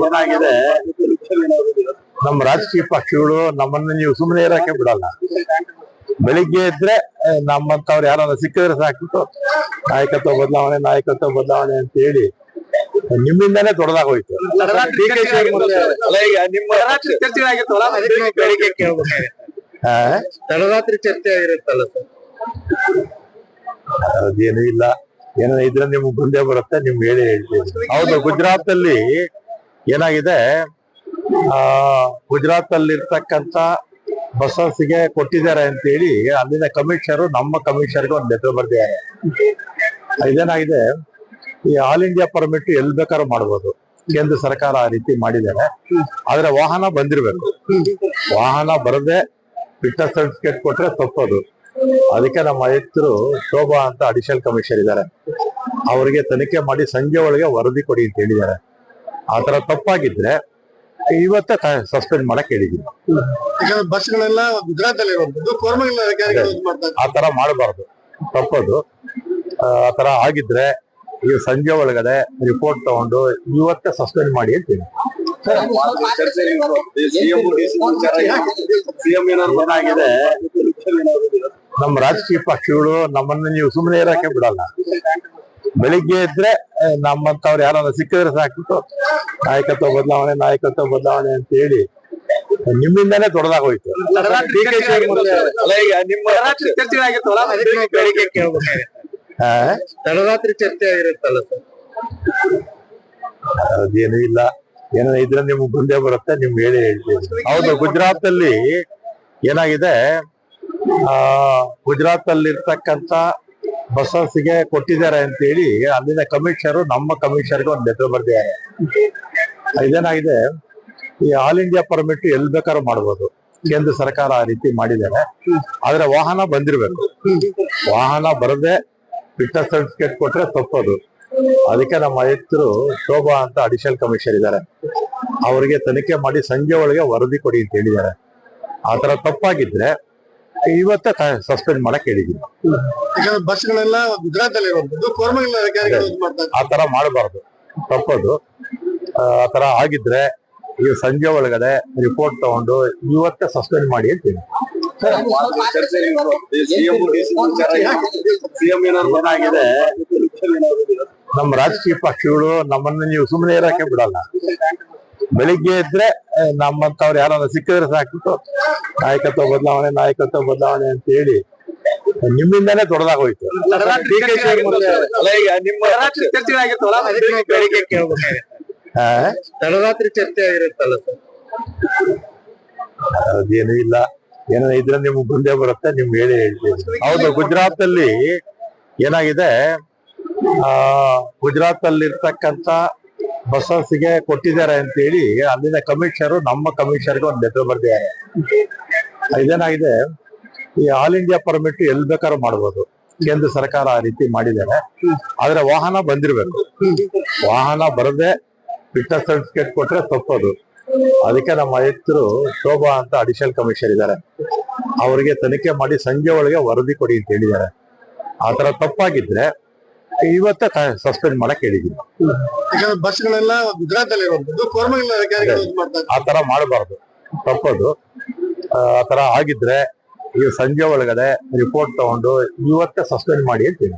ಏನಾಗಿದೆ, ನಮ್ಮ ರಾಜಕೀಯ ಪಕ್ಷಗಳು ನಮ್ಮನ್ನ ನೀವು ಸುಮ್ಮನೆ ಇರಕ್ಕೆ ಬಿಡಲ್ಲ. ಬೆಳಿಗ್ಗೆ ಇದ್ರೆ ನಮ್ಮಂತವ್ರು ಯಾರನ್ನ ಸಿಕ್ಕಿದ್ರೆ ಸಾಕಿತ್ತು ನಾಯಕತ್ವ ಬದಲಾವಣೆ ಅಂತ ಹೇಳಿ ನಿಮ್ಮಿಂದಾನೇ ದೊಡ್ಡದಾಗೋಯ್ತು. ತಡರಾತ್ರಿ ಚರ್ಚೆ ಆಗಿರುತ್ತಲ್ಲ ಸರ್, ಅದೇನು ಇಲ್ಲ, ಏನೋ ಇದ್ರೆ ನಿಮ್ಗೆ ಮುಂದೆ ಬರುತ್ತೆ, ನಿಮ್ಗೆ ಹೇಳ್ತೀವಿ. ಹೌದು, ಗುಜರಾತ್ ಅಲ್ಲಿ ಏನಾಗಿದೆ, ಗುಜರಾತ್ ಅಲ್ಲಿ ಇರ್ತಕ್ಕಂತ ಬಸ್ಸಸ್ಗೆ ಕೊಟ್ಟಿದ್ದಾರೆ ಅಂತ ಹೇಳಿ ಅಲ್ಲಿನ ಕಮಿಷನರ್ ನಮ್ಮ ಕಮಿಷನರ್ಗೆ ಒಂದು ಲೆಟರ್ ಬರ್ದಿದ್ದಾರೆ. ಇದೇನಾಗಿದೆ, ಈ ಆಲ್ ಇಂಡಿಯಾ ಪರ್ಮಿಟ್ ಎಲ್ಲಿ ಬೇಕಾದ್ರೂ ಮಾಡ್ಬೋದು, ಕೇಂದ್ರ ಸರ್ಕಾರ ಆ ರೀತಿ ಮಾಡಿದ್ದಾರೆ. ಆದ್ರೆ ವಾಹನ ಬಂದಿರ್ಬೇಕು, ವಾಹನ ಬರದೆ ಫಿಟ್ನೆಸ್ ಸರ್ಟಿಫಿಕೇಟ್ ಕೊಟ್ರೆ ತಪ್ಪದು. ಅದಕ್ಕೆ ನಮ್ಮ ಆಯುಕ್ತರು ಶೋಭಾ ಅಂತ ಅಡಿಷನಲ್ ಕಮಿಷನರ್ ಇದ್ದಾರೆ, ಅವರಿಗೆ ತನಿಖೆ ಮಾಡಿ ಸಂಜೆ ಒಳಗೆ ವರದಿ ಕೊಡಿ ಅಂತ ಹೇಳಿದ್ದಾರೆ. ಆತರ ತಪ್ಪಾಗಿದ್ರೆ ಇವತ್ತೇ ಸಸ್ಪೆಂಡ್ ಮಾಡಕ್ ಹೇಳಿದೀವಿ. ಬಸ್ಗಳೆಲ್ಲ ಗುಜರಾತ್ ಅಲ್ಲಿ ಆತರ ಮಾಡಬಾರ್ದು, ತಪ್ಪದು. ಆತರ ಆಗಿದ್ರೆ ಈಗ ಸಂಜೆ ಒಳಗಡೆ ರಿಪೋರ್ಟ್ ತಗೊಂಡು ಇವತ್ತೇ ಸಸ್ಪೆಂಡ್ ಮಾಡಿ ಅಂತೀನಿ. ಏನಾಗಿದೆ, ನಮ್ಮ ರಾಜಕೀಯ ಪಕ್ಷಗಳು ನಮ್ಮನ್ನ ನೀವು ಸುಮ್ಮನೆ ಇರಕ್ಕೆ ಬಿಡಲ್ಲ. ಬೆಳಿಗ್ಗೆ ಇದ್ರೆ ನಮ್ಮಂತವ್ರು ಯಾರನ್ನ ಸಿಕ್ಕಿದ್ರೆ ಸಾಕಿತ್ತು ನಾಯಕತ್ವ ಬದಲಾವಣೆ ಅಂತ ಹೇಳಿ ನಿಮ್ಮಿಂದಾನೇ ದೊಡ್ಡದಾಗೋಯ್ತು. ತಡರಾತ್ರಿ ಚರ್ಚೆ ಆಗಿರುತ್ತಲ್ಲ ಸರ್, ಅದೇನು ಇಲ್ಲ, ಏನೋ ಇದ್ರೆ ನಿಮ್ಗೆ ಮುಂದೆ ಬರುತ್ತೆ, ನಿಮ್ಗೆ ಹೇಳ್ತೀವಿ. ಹೌದು, ಗುಜರಾತ್ ಅಲ್ಲಿ ಏನಾಗಿದೆ, ಗುಜರಾತ್ ಅಲ್ಲಿ ಇರ್ತಕ್ಕಂತ ಬಸ್ಸಸ್ಗೆ ಕೊಟ್ಟಿದ್ದಾರೆ ಅಂತ ಹೇಳಿ ಅಲ್ಲಿನ ಕಮಿಷನರ್ ನಮ್ಮ ಕಮಿಷನರ್ಗೆ ಒಂದು ಲೆಟರ್ ಬರ್ದಿದ್ದಾರೆ. ಇದೇನಾಗಿದೆ, ಈ ಆಲ್ ಇಂಡಿಯಾ ಪರ್ಮಿಟ್ ಎಲ್ಲಿ ಬೇಕಾದ್ರೂ ಮಾಡ್ಬೋದು, ಕೇಂದ್ರ ಸರ್ಕಾರ ಆ ರೀತಿ ಮಾಡಿದ್ದಾರೆ. ಆದ್ರೆ ವಾಹನ ಬಂದಿರ್ಬೇಕು, ವಾಹನ ಬರದೆ ಫಿಟ್ನೆಸ್ ಸರ್ಟಿಫಿಕೇಟ್ ಕೊಟ್ರೆ ತಪ್ಪದು. ಅದಕ್ಕೆ ನಮ್ಮ ಆಯುಕ್ತರು ಶೋಭಾ ಅಂತ ಅಡಿಷನಲ್ ಕಮಿಷನರ್ ಇದ್ದಾರೆ, ಅವರಿಗೆ ತನಿಖೆ ಮಾಡಿ ಸಂಜೆ ಒಳಗೆ ವರದಿ ಕೊಡಿ ಅಂತ ಹೇಳಿದ್ದಾರೆ. ಆತರ ತಪ್ಪಾಗಿದ್ರೆ ಇವತ್ತೇ ಸಸ್ಪೆಂಡ್ ಮಾಡಕ್ ಹೇಳಿದೀವಿ. ಬಸ್ಗಳೆಲ್ಲ ಗುಜರಾತ್ ಅಲ್ಲಿ ಆತರ ಮಾಡಬಾರ್ದು, ತಪ್ಪದು. ಆತರ ಆಗಿದ್ರೆ ಈಗ ಸಂಜೆ ಒಳಗಡೆ ರಿಪೋರ್ಟ್ ತಗೊಂಡು ಇವತ್ತೇ ಸಸ್ಪೆಂಡ್ ಮಾಡಿ ಅಂತೀನಿ. ಏನಾಗಿದೆ, ನಮ್ಮ ರಾಜಕೀಯ ಪಕ್ಷಗಳು ನಮ್ಮನ್ನ ನೀವು ಸುಮ್ಮನೆ ಇರಕ್ಕೆ ಬಿಡಲ್ಲ. ಬೆಳಿಗ್ಗೆ ಇದ್ರೆ ನಮ್ಮಂತವ್ರು ಯಾರನ್ನ ಸಿಕ್ಕಿದ್ರೆ ಸಾಕಿತ್ತು ನಾಯಕತ್ವ ಬದಲಾವಣೆ ಅಂತ ಹೇಳಿ ನಿಮ್ಮಿಂದಾನೇ ದೊಡ್ಡದಾಗೋಯ್ತು. ತಡರಾತ್ರಿ ಚರ್ಚೆ ಆಗಿರುತ್ತಲ್ಲ ಸರ್, ಅದೇನು ಇಲ್ಲ, ಏನೋ ಇದ್ರೆ ನಿಮ್ಗೆ ಮುಂದೆ ಬರುತ್ತೆ, ನಿಮ್ಗೆ ಹೇಳ್ತೀವಿ. ಹೌದು, ಗುಜರಾತ್ ಅಲ್ಲಿ ಏನಾಗಿದೆ, ಗುಜರಾತ್ ಅಲ್ಲಿ ಇರ್ತಕ್ಕಂತ ಬಸ್ಸಸ್ಗೆ ಕೊಟ್ಟಿದ್ದಾರೆ ಅಂತ ಹೇಳಿ ಅಲ್ಲಿನ ಕಮಿಷನರ್ ನಮ್ಮ ಕಮಿಷನರ್ಗೆ ಒಂದು ಲೆಟರ್ ಬರ್ದಿದ್ದಾರೆ. ಇದೇನಾಗಿದೆ, ಈ ಆಲ್ ಇಂಡಿಯಾ ಪರ್ಮಿಟ್ ಎಲ್ಲಿ ಬೇಕಾದ್ರೂ ಮಾಡ್ಬೋದು, ಕೇಂದ್ರ ಸರ್ಕಾರ ಆ ರೀತಿ ಮಾಡಿದ್ದಾರೆ. ಆದ್ರೆ ವಾಹನ ಬಂದಿರ್ಬೇಕು, ವಾಹನ ಬರದೆ ಫಿಟ್ನೆಸ್ ಸರ್ಟಿಫಿಕೇಟ್ ಕೊಟ್ರೆ ತಪ್ಪದು. ಅದಕ್ಕೆ ನಮ್ಮ ಆಯುಕ್ತರು ಶೋಭಾ ಅಂತ ಅಡಿಷನಲ್ ಕಮಿಷನರ್ ಇದ್ದಾರೆ, ಅವರಿಗೆ ತನಿಖೆ ಮಾಡಿ ಸಂಜೆ ಒಳಗೆ ವರದಿ ಕೊಡಿ ಅಂತ ಹೇಳಿದ್ದಾರೆ. ಆತರ ತಪ್ಪಾಗಿದ್ರೆ ಇವತ್ತೇ ಸಸ್ಪೆಂಡ್ ಮಾಡಕ್ ಹೇಳಿದೀವಿ. ಬಸ್ಗಳೆಲ್ಲ ಗುಜರಾತ್ ಅಲ್ಲಿ ಆತರ ಮಾಡಬಾರ್ದು, ತಪ್ಪದು. ಆತರ ಆಗಿದ್ರೆ ಈಗ ಸಂಜೆ ಒಳಗಡೆ ರಿಪೋರ್ಟ್ ತಗೊಂಡು ಇವತ್ತೇ ಸಸ್ಪೆಂಡ್ ಮಾಡಿ ಅಂತೀನಿ.